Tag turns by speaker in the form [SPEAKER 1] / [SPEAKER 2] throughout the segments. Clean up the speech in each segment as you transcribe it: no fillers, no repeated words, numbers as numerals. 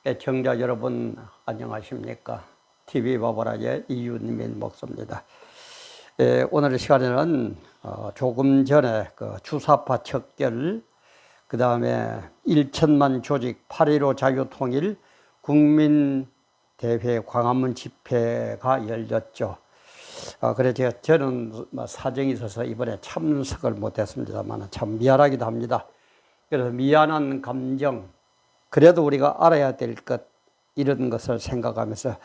[SPEAKER 1] 애청자 여러분 안녕하십니까? TV 바보라의 이윤민 목사입니다. 오늘 시간에는 조금 전에 그 주사파 척결, 그 다음에 1천만 조직 8.15 자유통일 국민대회 광화문 집회가 열렸죠. 그래서 저는 사정이 있어서 이번에 참석을 못했습니다만 참 미안하기도 합니다. 그래서 미안한 감정, 그래도 우리가 알아야 될 것, 이런 것을 생각하면서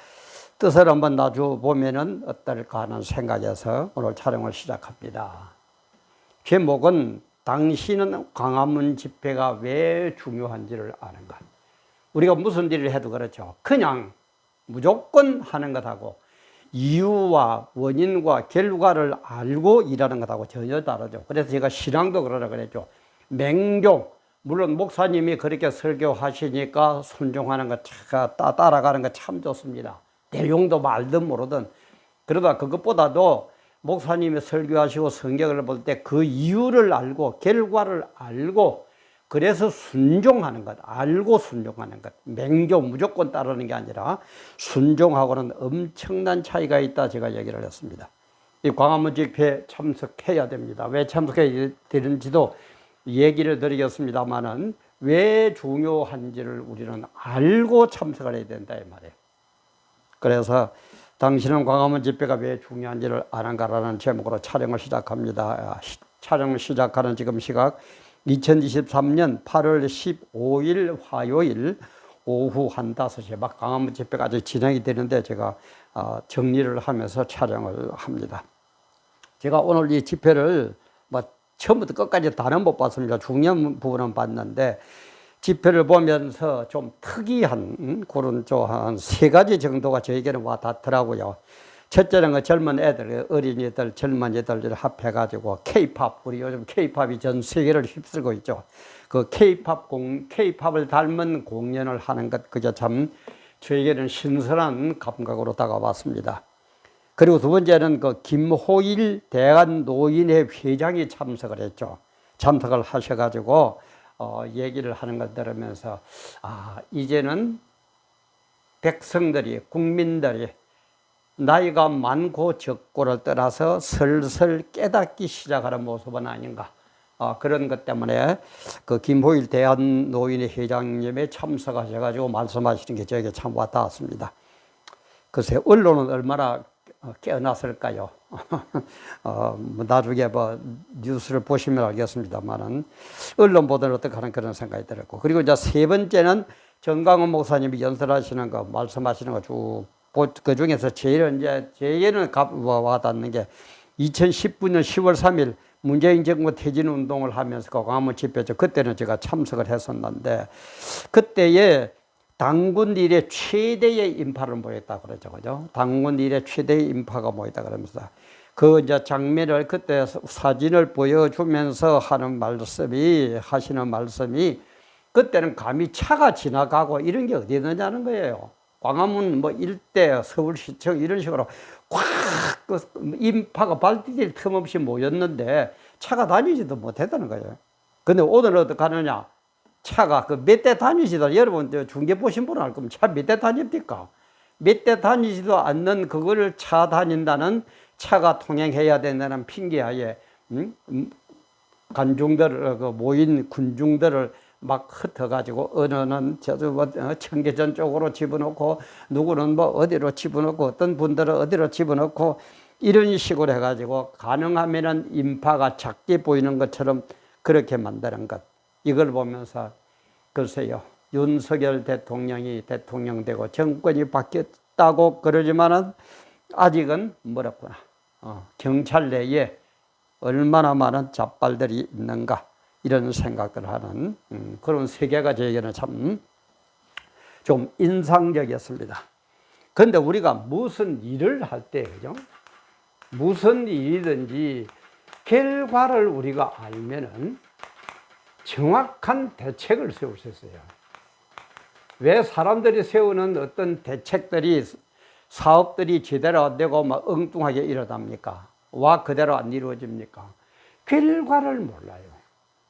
[SPEAKER 1] 뜻을 한번 놔줘보면은 어떨까 하는 생각에서 오늘 촬영을 시작합니다. 제목은 당신은 광화문 집회가 왜 중요한지를 아는가. 우리가 무슨 일을 해도 그렇죠. 그냥 무조건 하는 것하고 이유와 원인과 결과를 알고 일하는 것하고 전혀 다르죠. 그래서 제가 신앙도 그러라 그랬죠. 맹종, 물론 목사님이 그렇게 설교하시니까 순종하는 거, 따라가는 거 참 좋습니다. 내용도 말든 모르든. 그러다 그것보다도 목사님이 설교하시고 성경을 볼 때 그 이유를 알고 결과를 알고 그래서 순종하는 것, 알고 순종하는 것. 맹종 무조건 따르는 게 아니라 순종하고는 엄청난 차이가 있다, 제가 얘기를 했습니다. 이 광화문 집회에 참석해야 됩니다. 왜 참석해야 되는지도 얘기를 드리겠습니다만은 왜 중요한지를 우리는 알고 참석을 해야 된다 이 말이에요. 그래서 당신은 광화문 집회가 왜 중요한지를 아는가라는 제목으로 촬영을 시작합니다. 촬영을 시작하는 지금 시각 2023년 8월 15일 화요일 오후 한 5시에 막 광화문 집회가 아직 진행이 되는데 제가 정리를 하면서 촬영을 합니다. 제가 오늘 이 집회를 처음부터 끝까지 다는 못 봤습니다. 중요한 부분은 봤는데 집회를 보면서 좀 특이한 그런 한 3가지 정도가 저에게는 와 닿더라고요. 첫째는 그 젊은 애들, 어린이들, 젊은이들 합해가지고 K-팝, 우리 요즘 K-팝이 전 세계를 휩쓸고 있죠. 그 K-팝을 닮은 공연을 하는 것, 그게 참 저에게는 신선한 감각으로 다가왔습니다. 그리고 두 번째는 그 김호일 대한노인회 회장이 참석을 했죠. 참석을 하셔가지고 얘기를 하는 걸 들으면서 이제는 백성들이, 국민들이 나이가 많고 적고를 떠나서 슬슬 깨닫기 시작하는 모습은 아닌가. 그런 것 때문에 그 김호일 대한노인회 회장님이 참석하셔가지고 말씀하시는 게 저에게 참 와닿았습니다. 글쎄 언론은 얼마나 깨어났을까요? 나중에 뉴스를 보시면 알겠습니다만은 언론 보도는 어떻게 하는 그런 생각이 들었고, 그리고 이제 세 번째는 정강훈 목사님이 연설하시는 거, 말씀하시는 거 쭉 그 중에서 제일 이제 제게는 와닿는 게 2019년 10월 3일 문재인 정부 퇴진 운동을 하면서 광화문 집회죠. 그때는 제가 참석을 했었는데 그때에 당군 일의 최대의 인파를 모였다 그러죠. 그죠? 당군 일의 최대의 인파가 모였다 그러면서 그 이제 장면을 그때 사진을 보여주면서 하시는 말씀이 그때는 감히 차가 지나가고 이런 게 어디 있느냐는 거예요. 광화문 일대, 서울시청 이런 식으로 꽉 그 인파가 발디딜 틈 없이 모였는데 차가 다니지도 못했다는 거예요. 근데 오늘은 어떻게 하느냐? 차가 몇 대 다니시다. 여러분 중계 보신 분은 알 겁니다. 차 몇 대 다닙니까? 몇 대 다니지도 않는 그거를 차 다닌다는, 차가 통행해야 된다는 핑계하에 관중들을, 모인 군중들을 막 흩어가지고 어느는 청계천 쪽으로 집어넣고 누구는 어디로 집어넣고 어떤 분들은 어디로 집어넣고 이런 식으로 해가지고 가능하면은 인파가 작게 보이는 것처럼 그렇게 만드는 것. 이걸 보면서 글쎄요, 윤석열 대통령이 대통령 되고 정권이 바뀌었다고 그러지만은 아직은 멀었구나. 경찰 내에 얼마나 많은 잡발들이 있는가, 이런 생각들을 하는 그런 세계가 저에게는 참 좀 인상적이었습니다. 그런데 우리가 무슨 일을 할 때, 그죠? 무슨 일이든지 결과를 우리가 알면은 정확한 대책을 세울 수 있어요. 왜 사람들이 세우는 어떤 대책들이, 사업들이 제대로 안 되고 엉뚱하게 일어납니까? 와 그대로 안 이루어집니까? 결과를 몰라요.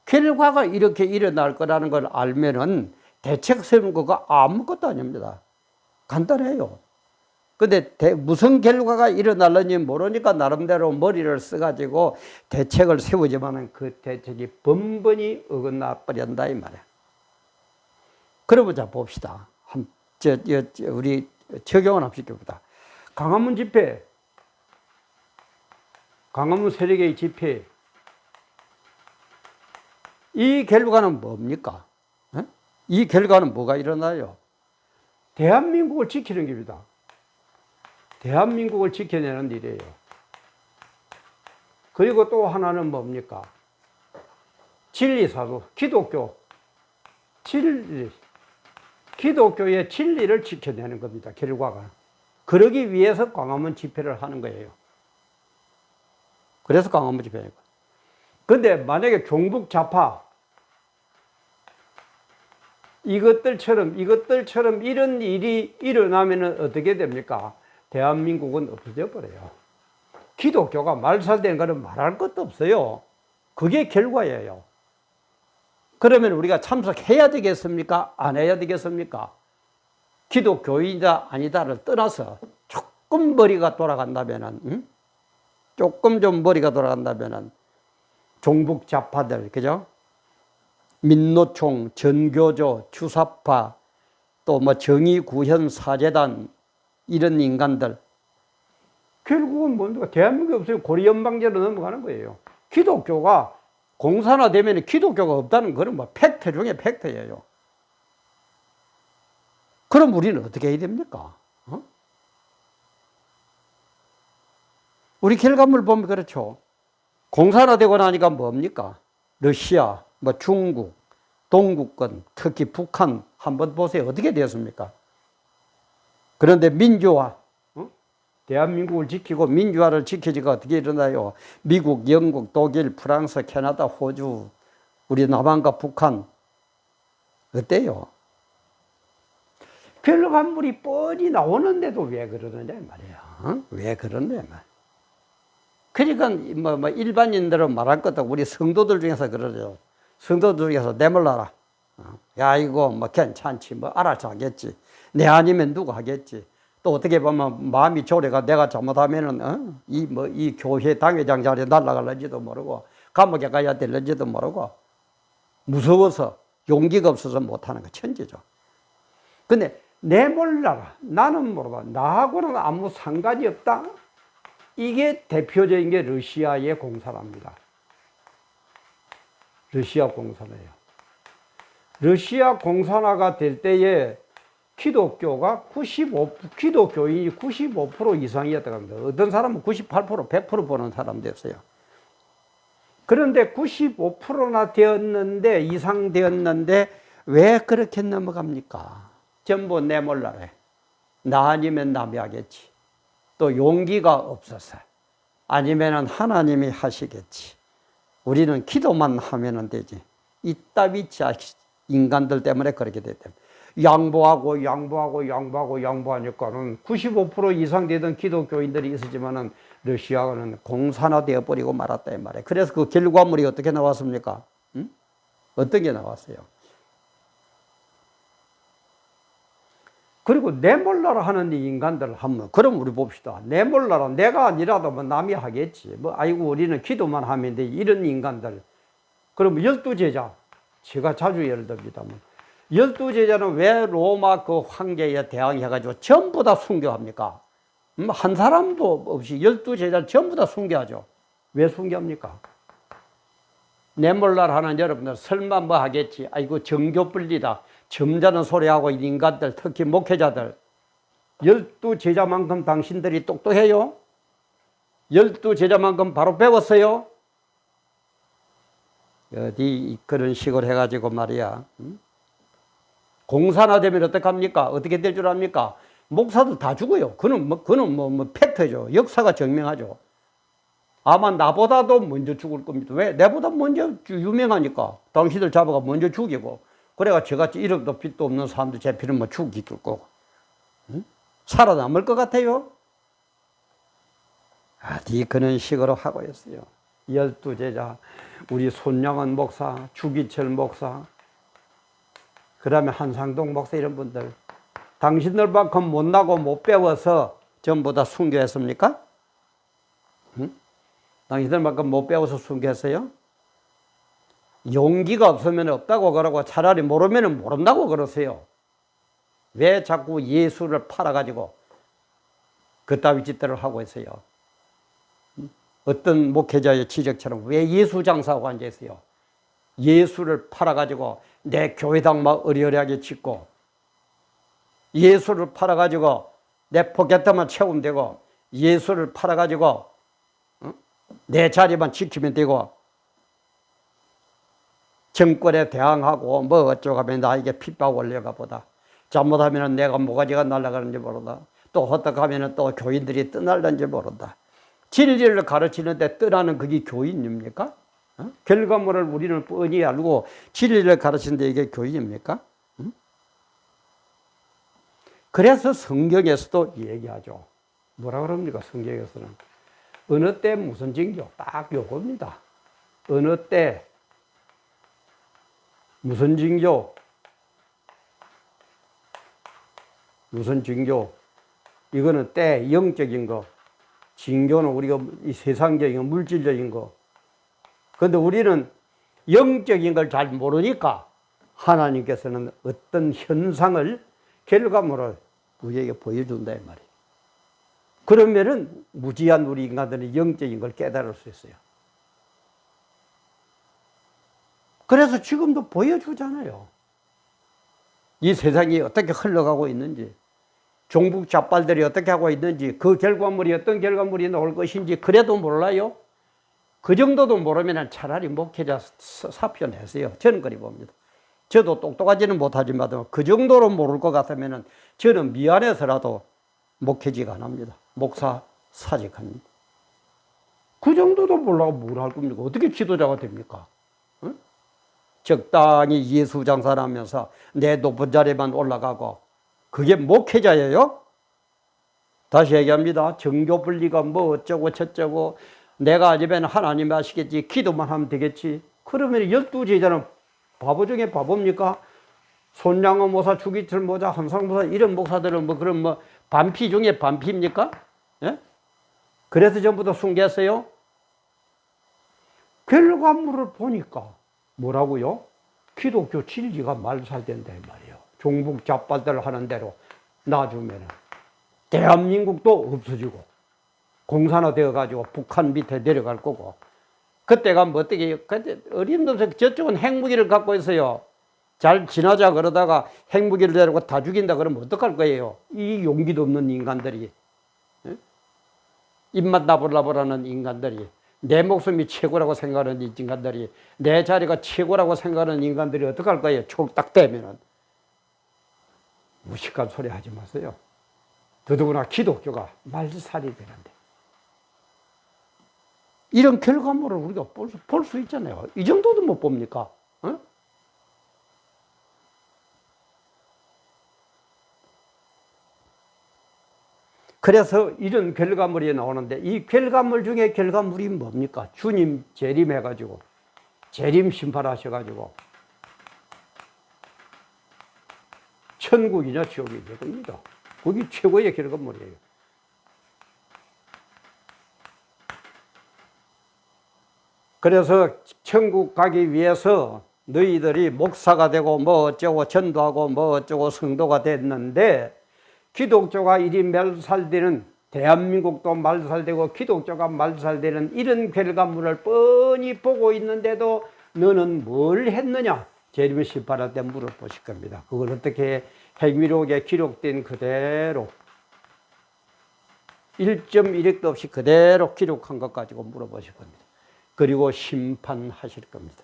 [SPEAKER 1] 결과가 이렇게 일어날 거라는 걸 알면은 대책 세우는 거가 아무것도 아닙니다. 간단해요. 근데 무슨 결과가 일어날는지 모르니까 나름대로 머리를 써가지고 대책을 세우지만은 그 대책이 번번이 어긋나 버린다 이 말이야. 그러면 자 봅시다. 우리 적용을 한번 시켜보자. 광화문 집회, 광화문 세력의 집회, 이 결과는 뭡니까? 이 결과는 뭐가 일어나요? 대한민국을 지키는 겁니다. 대한민국을 지켜내는 일이에요. 그리고 또 하나는 뭡니까? 진리사도, 기독교. 기독교의 진리를 지켜내는 겁니다. 결과가. 그러기 위해서 광화문 집회를 하는 거예요. 그래서 광화문 집회니까. 근데 만약에 종북 좌파, 이것들처럼 이런 일이 일어나면 어떻게 됩니까? 대한민국은 없어져 버려요. 기독교가 말살되는 것은 말할 것도 없어요. 그게 결과예요. 그러면 우리가 참석해야 되겠습니까? 안 해야 되겠습니까? 기독교인이다 아니다를 떠나서 조금 머리가 돌아간다면은, 조금 좀 머리가 돌아간다면은 종북 좌파들, 그죠? 민노총, 전교조, 주사파, 또 뭐 정의구현사재단 이런 인간들 결국은 뭡니까? 대한민국이 없어요. 고리연방제로 넘어가는 거예요. 기독교가 공산화되면 기독교가 없다는 거는 뭐 팩트 중에 팩트예요. 그럼 우리는 어떻게 해야 됩니까? 우리 결과물 보면 그렇죠. 공산화되고 나니까 뭡니까? 러시아, 뭐 중국, 동구권, 특히 북한 한번 보세요. 어떻게 되었습니까? 그런데 민주화, 대한민국을 지키고 민주화를 지키지가 어떻게 일어나요? 미국, 영국, 독일, 프랑스, 캐나다, 호주, 우리 남한과 북한 어때요? 결과물이 뻔히 나오는데도 왜 그러느냐 말이야. 왜 그러느냐 말이야. 그러니까 뭐 일반인들은 말할 것도 우리 성도들 중에서 그러죠. 성도들 중에서 내몰라라. 야 이거 뭐 괜찮지, 뭐 알아서 하겠지. 내 아니면 누가 하겠지. 또 어떻게 보면 마음이 졸여가 내가 잘못하면은 이 교회 당회장 자리에 날아갈는지도 모르고 감옥에 가야 될는지도 모르고 무서워서 용기가 없어서 못하는 거 천지죠. 근데 내몰라라. 나는 모르고 나하고는 아무 상관이 없다. 이게 대표적인 게 러시아의 공산화입니다. 러시아 공산화예요. 러시아 공산화가 될 때에 기독교인이 95% 이상이었다고 합니다. 어떤 사람은 98%, 100% 보는 사람도였어요. 그런데 95%나 이상 되었는데 왜 그렇게 넘어갑니까? 전부 내몰라래. 나 아니면 남이 하겠지. 또 용기가 없어서. 아니면 하나님이 하시겠지. 우리는 기도만 하면 되지. 이따위 인간들 때문에 그렇게 됐다. 양보하니까는 95% 이상 되던 기독교인들이 있었지만은 러시아는 공산화되어 버리고 말았다 이 말이에요. 그래서 그 결과물이 어떻게 나왔습니까? 어떤 게 나왔어요? 그리고 내몰라라 하는 이 인간들을 한번, 그럼 우리 봅시다. 내몰라라, 내가 아니라도 뭐 남이 하겠지. 뭐, 아이고, 우리는 기도만 하면 돼. 이런 인간들. 그럼 12제자. 제가 자주 예를 듭니다만. 12제자는 왜 로마 그 황제에 대항해가지고 전부 다 순교합니까? 한 사람도 없이 12제자를 전부 다 순교하죠. 왜 순교합니까? 내몰라라 하는 여러분들, 설마 뭐 하겠지. 아이고, 정교분리다. 점잖은 소리하고 인간들, 특히 목회자들, 12제자만큼 당신들이 똑똑해요? 12제자만큼 바로 배웠어요? 어디 그런 식으로 해가지고 말이야. 공산화되면 어떡합니까? 어떻게 될 줄 압니까? 목사들 다 죽어요. 그는 뭐 팩트죠. 역사가 증명하죠. 아마 나보다도 먼저 죽을 겁니다. 왜? 내보다 먼저 유명하니까. 당신들 잡아가 먼저 죽이고. 그래가 저같이 이름도 빛도 없는 사람들 잡히는 뭐 죽일 거고. 살아남을 것 같아요? 어디 그런 식으로 하고 있어요. 12제자, 우리 손양원 목사, 주기철 목사, 그 다음에 한상동 목사 이런 분들. 당신들만큼 못나고 못 배워서 전부 다 순교했습니까? 응? 당신들만큼 못 배워서 순교했어요? 용기가 없으면 없다고 그러고 차라리 모르면 모른다고 그러세요. 왜 자꾸 예수를 팔아가지고 그따위 짓들을 하고 있어요? 어떤 목회자의 지적처럼 왜 예수 장사하고 앉아있어요? 예수를 팔아가지고 내 교회당 막 어리어리하게 짓고 예수를 팔아가지고 내 포켓만 채우면 되고 예수를 팔아가지고 내 자리만 지키면 되고 정권에 대항하고 뭐 어쩌고 하면 나에게 핍박 올려가 보다 잘못하면 내가 모가지가 날아가는지 모른다. 또 어떻게 하면 또 교인들이 떠날는지 모른다. 진리를 가르치는데 떠나는 그게 교인입니까? 결과물을 우리는 뻔히 알고 진리를 가르치는데 이게 교인입니까? 그래서 성경에서도 얘기하죠. 뭐라 그럽니까? 성경에서는 어느 때 무슨 징조? 딱 요겁니다. 어느 때 무슨 징조? 무슨 징조? 이거는 때 영적인 거. 징조는 우리가 이 세상적인 거, 물질적인 거. 그런데 우리는 영적인 걸 잘 모르니까 하나님께서는 어떤 현상을, 결과물을 우리에게 보여준다 이 말이에요. 그러면은 무지한 우리 인간들은 영적인 걸 깨달을 수 있어요. 그래서 지금도 보여주잖아요. 이 세상이 어떻게 흘러가고 있는지, 종북 좌빨들이 어떻게 하고 있는지, 그 결과물이 어떤 결과물이 나올 것인지 그래도 몰라요. 그 정도도 모르면 차라리 목회자 사표 내세요. 저는 그리 봅니다. 저도 똑똑하지는 못하지만 그 정도로 모를 것 같으면 저는 미안해서라도 목회직 안 합니다. 목사 사직합니다. 그 정도도 몰라고 뭘 할 겁니까? 어떻게 지도자가 됩니까? 응? 적당히 예수 장사를 하면서 내 높은 자리만 올라가고 그게 목회자예요? 다시 얘기합니다. 정교 분리가 뭐 어쩌고 저쩌고 내가 아니면 하나님이 하시겠지 기도만 하면 되겠지. 그러면 12제자는 바보 중에 바보입니까? 손양호 모사, 주기철 모사, 한상 모사 이런 목사들은 뭐 그런 뭐 반피 중에 반피입니까? 예? 그래서 전부 다 순교했어요? 결과물을 보니까 뭐라고요? 기독교 진리가 말살된다 이 말이에요. 종북 좌빨들 하는 대로 놔주면 대한민국도 없어지고 공산화되어 가지고 북한 밑에 내려갈 거고 그때가 뭐 어떻게 어림없이 저쪽은 핵무기를 갖고 있어요. 잘 지나자 그러다가 핵무기를 데리고 다 죽인다 그러면 어떡할 거예요? 이 용기도 없는 인간들이 입맛 나불나불하는 인간들이 내 목숨이 최고라고 생각하는 인간들이 내 자리가 최고라고 생각하는 인간들이 어떡할 거예요? 촉딱 되면은 무식한 소리 하지 마세요. 더더구나 기독교가 말살이 되는데 이런 결과물을 우리가 볼 수 있잖아요. 이 정도도 못 봅니까? 어? 그래서 이런 결과물이 나오는데 이 결과물 중에 결과물이 뭡니까? 주님 재림해가지고 재림 심판하셔가지고 천국이냐 지옥이냐 겁니다. 그게 최고의 결과물이에요. 그래서 천국 가기 위해서 너희들이 목사가 되고 뭐 어쩌고 전도하고 뭐 어쩌고 성도가 됐는데 기독교가 이리 말살되는 대한민국도 말살되고 기독교가 말살되는 이런 결과물을 뻔히 보고 있는데도 너는 뭘 했느냐? 재림 심판할 때 물어보실 겁니다. 그걸 어떻게 행위록에 기록된 그대로 1.1핵도 없이 그대로 기록한 것 가지고 물어보실 겁니다. 그리고 심판하실 겁니다.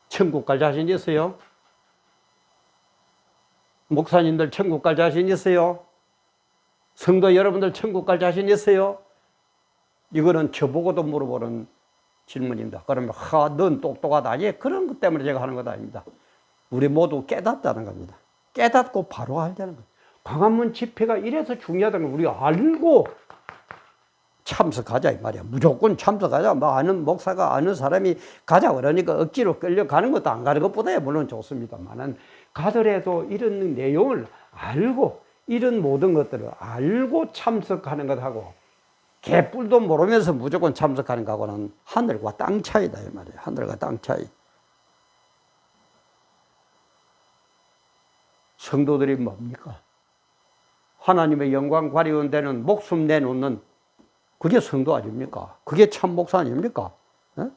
[SPEAKER 1] 천국 갈 자신 있어요? 목사님들 천국 갈 자신 있어요? 성도 여러분들 천국 갈 자신 있어요? 이거는 저보고도 물어보는 질문입니다. 그러면 넌 똑똑하다. 예, 그런 것 때문에 제가 하는 것 아닙니다. 우리 모두 깨닫다는 겁니다. 깨닫고 바로 하자는 겁니다. 광화문 집회가 이래서 중요하다는 걸 우리가 알고 참석하자 이 말이야. 무조건 참석하자. 뭐 아는 목사가 아는 사람이 가자 그러니까 억지로 끌려가는 것도 안 가는 것보다야 물론 좋습니다만은 가더라도 이런 내용을 알고 이런 모든 것들을 알고 참석하는 것하고 개뿔도 모르면서 무조건 참석하는 것하고는 하늘과 땅 차이다 이 말이야. 하늘과 땅 차이. 성도들이 뭡니까? 하나님의 영광 발휘원 되는 목숨 내놓는 그게 성도 아닙니까? 그게 참 목사 아닙니까? 네?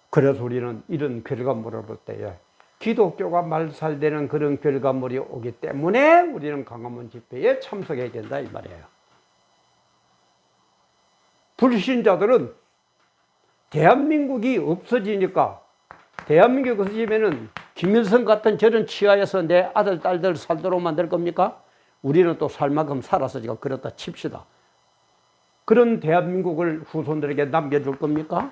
[SPEAKER 1] 그래서 우리는 이런 결과물을 볼 때에 기독교가 말살되는 그런 결과물이 오기 때문에 우리는 광화문 집회에 참석해야 된다 이 말이에요. 불신자들은 대한민국이 없어지니까 대한민국이 없어지면은 김일성 같은 저런 치하에서 내 아들, 딸들 살도록 만들 겁니까? 우리는 또 살 만큼 살아서 지금 그렇다 칩시다. 그런 대한민국을 후손들에게 남겨줄 겁니까?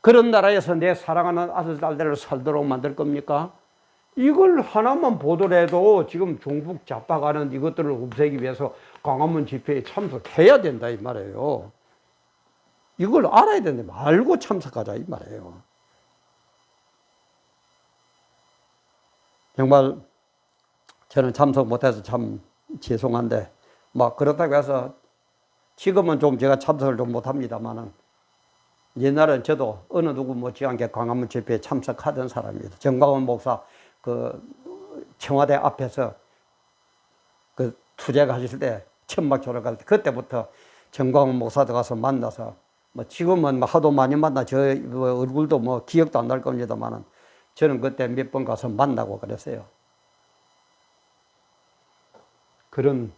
[SPEAKER 1] 그런 나라에서 내 사랑하는 아들, 딸들을 살도록 만들 겁니까? 이걸 하나만 보더라도 지금 종북 잡아가는 이것들을 없애기 위해서 광화문 집회에 참석해야 된다 이 말이에요. 이걸 알아야 되는데 알고 참석하자 이 말이에요. 정말 저는 참석 못해서 참 죄송한데 막 그렇다고 해서 지금은 좀 제가 참석을 좀 못합니다만은 옛날엔 저도 어느 누구 못지않게 광화문 집회에 참석하던 사람입니다. 정광훈 목사 그 청와대 앞에서 그 투쟁하실 때 천막 조력할 때 그때부터 정광훈 목사도 가서 만나서 뭐 지금은 하도 많이 만나 저 얼굴도 뭐 기억도 안 날 겁니다만은 저는 그때 몇 번 가서 만나고 그랬어요. 그런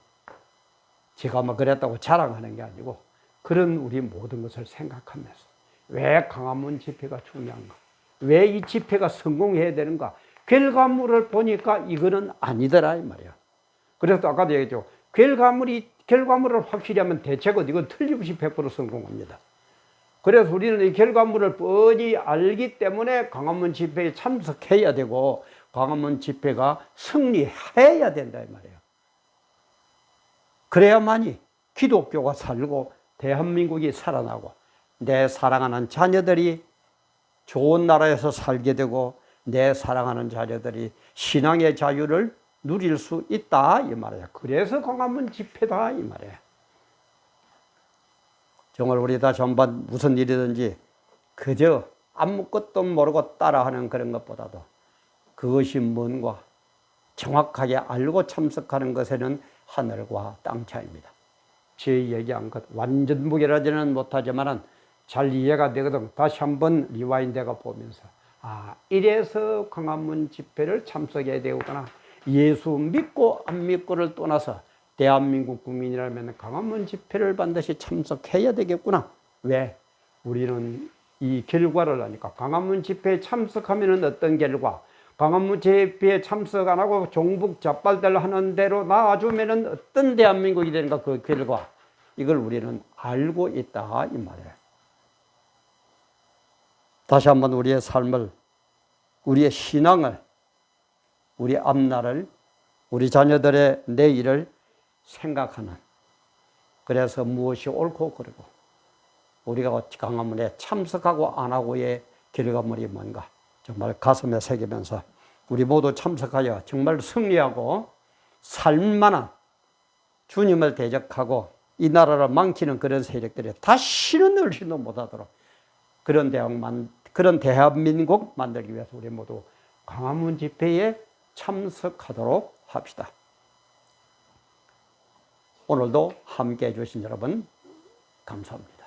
[SPEAKER 1] 제가 뭐 그랬다고 자랑하는 게 아니고 그런 우리 모든 것을 생각하면서 왜 광화문 집회가 중요한가? 왜 이 집회가 성공해야 되는가? 결과물을 보니까 이거는 아니더라 이 말이야. 그래서 아까도 얘기했죠. 결과물을 확실히 하면 대책은 이건 틀림없이 100% 성공합니다. 그래서 우리는 이 결과물을 뻔히 알기 때문에 광화문 집회에 참석해야 되고 광화문 집회가 승리해야 된다 이 말이에요. 그래야만이 기독교가 살고 대한민국이 살아나고 내 사랑하는 자녀들이 좋은 나라에서 살게 되고 내 사랑하는 자녀들이 신앙의 자유를 누릴 수 있다 이 말이에요. 그래서 광화문 집회다 이 말이에요. 정말 우리 다 전반 무슨 일이든지 그저 아무것도 모르고 따라하는 그런 것보다도 그것이 뭔가 정확하게 알고 참석하는 것에는 하늘과 땅 차이입니다. 제 얘기한 것 완전 무결하지는 못하지만 잘 이해가 되거든. 다시 한번 리와인드가 보면서 이래서 광화문 집회를 참석해야 되구나. 예수 믿고 안 믿고를 떠나서 대한민국 국민이라면 광화문 집회를 반드시 참석해야 되겠구나. 왜? 우리는 이 결과를 아니까 광화문 집회에 참석하면 어떤 결과? 광화문 집회에 참석 안 하고 종북 잡발들 하는 대로 나와주면 어떤 대한민국이 되는가 그 결과. 이걸 우리는 알고 있다 이 말이에요. 다시 한번 우리의 삶을, 우리의 신앙을, 우리 앞날을, 우리 자녀들의 내일을 생각하는, 그래서 무엇이 옳고 그르고 우리가 광화문에 참석하고 안 하고의 결과물이 뭔가 정말 가슴에 새기면서 우리 모두 참석하여 정말 승리하고 살만한 주님을 대적하고 이 나라를 망치는 그런 세력들이 다시는 얼씬도 못하도록 그런 대한민국 만들기 위해서 우리 모두 광화문 집회에 참석하도록 합시다. 오늘도 함께 해주신 여러분 감사합니다.